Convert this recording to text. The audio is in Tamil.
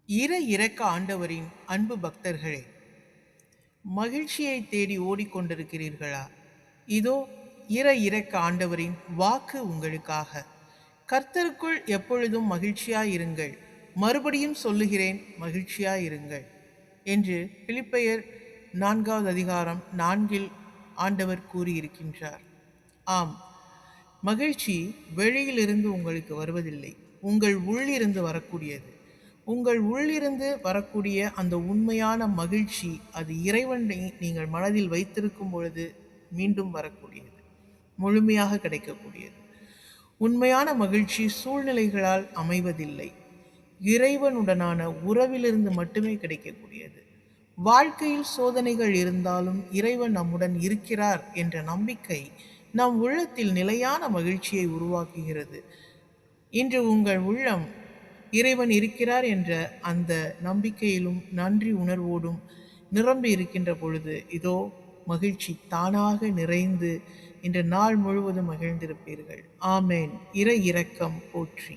இறக்க ஆண்டவரின் அன்பு பக்தர்களே, மகிழ்ச்சியை தேடி ஓடிக்கொண்டிருக்கிறீர்களா? இதோ இறக்க ஆண்டவரின் வாக்கு உங்களுக்காக. கர்த்தருக்குள் எப்பொழுதும் மகிழ்ச்சியாயிருங்கள். மறுபடியும் சொல்லுகிறேன், மகிழ்ச்சியாயிருங்கள் என்று பிலிப்பியர் 4வது அதிகாரம் 4 ஆண்டவர் கூறியிருக்கின்றார். ஆம், மகிழ்ச்சி வெளியிலிருந்து உங்களுக்கு வருவதில்லை, உங்கள் உள்ளிருந்து வரக்கூடியது. உங்கள் உள்ளிருந்து வரக்கூடிய அந்த உண்மையான மகிழ்ச்சி, அது இறைவனை நீங்கள் மனதில் வைத்திருக்கும் பொழுது மீண்டும் வரக்கூடியது, முழுமையாக கிடைக்கக்கூடியது. உண்மையான மகிழ்ச்சி சூழ்நிலைகளால் அமைவதில்லை, இறைவனுடனான உறவிலிருந்து மட்டுமே கிடைக்கக்கூடியது. வாழ்க்கையில் சோதனைகள் இருந்தாலும் இறைவன் நம்முடன் இருக்கிறார் என்ற நம்பிக்கை நம் உள்ளத்தில் நிலையான மகிழ்ச்சியை உருவாக்குகிறது. இன்று உங்கள் உள்ளம் இறைவன் இருக்கிறார் என்ற அந்த நம்பிக்கையிலும் நன்றி உணர்வோடும் நிரம்பி இருக்கின்ற பொழுது, இதோ மகிழ்ச்சி தானாக நிறைந்து இன்று நாள் முழுவதும் மகிழ்ந்திருப்பீர்கள். ஆமேன். இரக்கம் போற்றி.